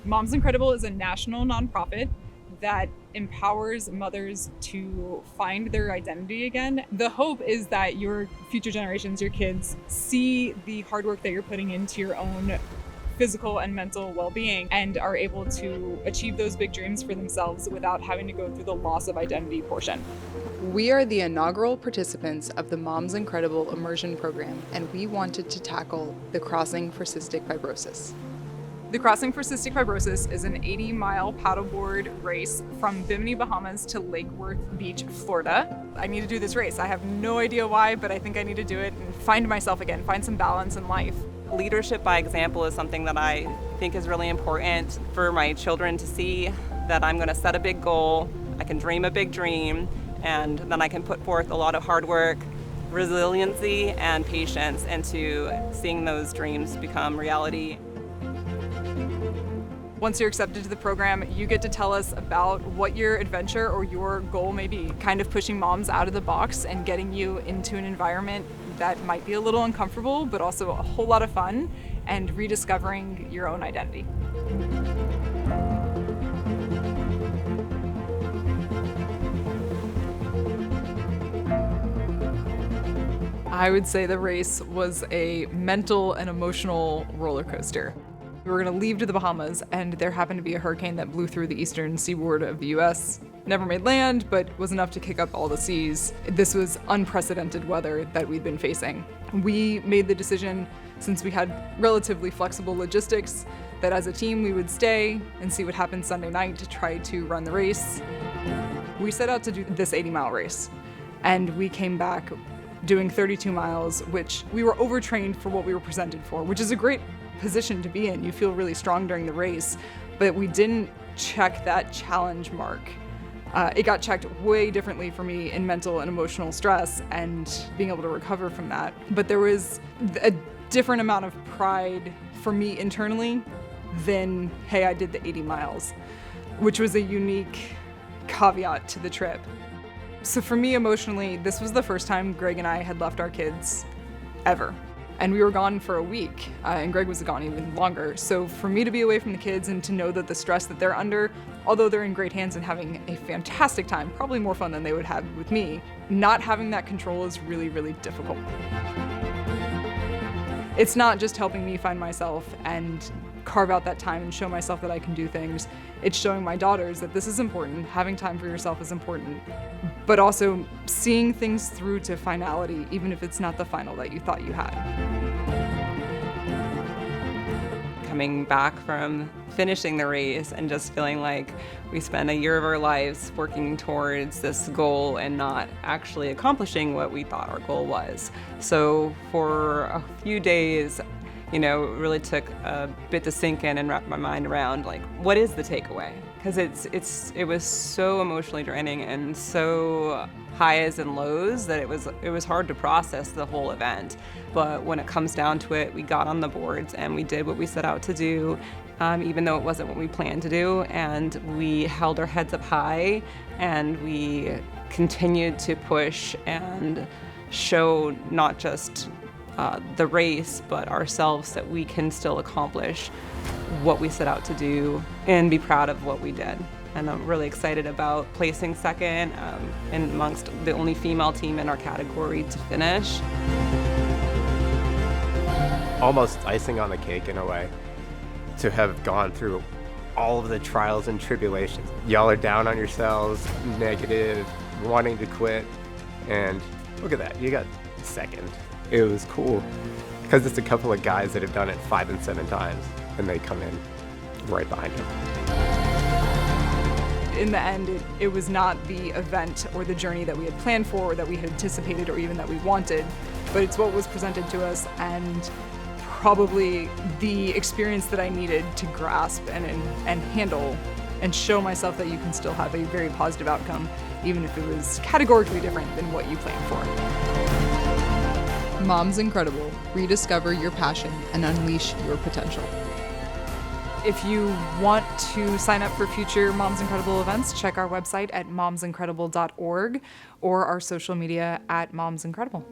Moms Incredible is a national nonprofit that empowers mothers to find their identity again. The hope is that your future generations, your kids, see the hard work that you're putting into your own physical and mental well-being and are able to achieve those big dreams for themselves without having to go through the loss of identity portion. We are the inaugural participants of the Moms Incredible Immersion program, and we wanted to tackle the Crossing for Cystic Fibrosis. The Crossing for Cystic Fibrosis is an 80-mile paddleboard race from Bimini, Bahamas to Lake Worth Beach, Florida. I need to do this race. I have no idea why, but I think I need to do it and find myself again, find some balance in life. Leadership by example is something that I think is really important for my children to see, that I'm going to set a big goal, I can dream a big dream, and then I can put forth a lot of hard work, resiliency, and patience into seeing those dreams become reality. Once you're accepted to the program, you get to tell us about what your adventure or your goal may be, kind of pushing moms out of the box and getting you into an environment that might be a little uncomfortable, but also a whole lot of fun, and rediscovering your own identity. I would say the race was a mental and emotional roller coaster. We were going to leave to the Bahamas, and there happened to be a hurricane that blew through the eastern seaboard of the US. Never made land, but was enough to kick up all the seas. This was unprecedented weather that we'd been facing. We made the decision, since we had relatively flexible logistics, that as a team we would stay and see what happened Sunday night to try to run the race. We set out to do this 80-mile race, and we came back doing 32 miles, which we were overtrained for what we were presented for, which is a great position to be in. You feel really strong during the race, but we didn't check that challenge mark. It got checked way differently for me in mental and emotional stress and being able to recover from that. But there was a different amount of pride for me internally than, hey, I did the 80 miles, which was a unique caveat to the trip. So for me emotionally, this was the first time Greg and I had left our kids ever. And we were gone for a week, and Greg was gone even longer. So for me to be away from the kids and to know that the stress that they're under, although they're in great hands and having a fantastic time, probably more fun than they would have with me, not having that control is really, really difficult. It's not just helping me find myself and carve out that time and show myself that I can do things. It's showing my daughters that this is important, having time for yourself is important, but also seeing things through to finality, even if it's not the final that you thought you had. Coming back from finishing the race and just feeling like we spent a year of our lives working towards this goal and not actually accomplishing what we thought our goal was. So for a few days, it really took a bit to sink in and wrap my mind around, like, what is the takeaway? Because it was so emotionally draining and so highs and lows that it was hard to process the whole event. But when it comes down to it, we got on the boards and we did what we set out to do, even though it wasn't what we planned to do, and we held our heads up high and we continued to push and show not just the race, but ourselves, that we can still accomplish what we set out to do and be proud of what we did. And I'm really excited about placing second and amongst the only female team in our category to finish. Almost icing on the cake in a way, to have gone through all of the trials and tribulations. Y'all are down on yourselves, negative, wanting to quit, and look at that, you got second. It was cool, because it's a couple of guys that have done it 5 and 7 times, and they come in right behind them. In the end, it was not the event or the journey that we had planned for, or that we had anticipated, or even that we wanted, but it's what was presented to us, and probably the experience that I needed to grasp and handle and show myself that you can still have a very positive outcome, even if it was categorically different than what you planned for. Moms Incredible. Rediscover your passion and unleash your potential. If you want to sign up for future Moms Incredible events, check our website at momsincredible.org or our social media at Moms Incredible.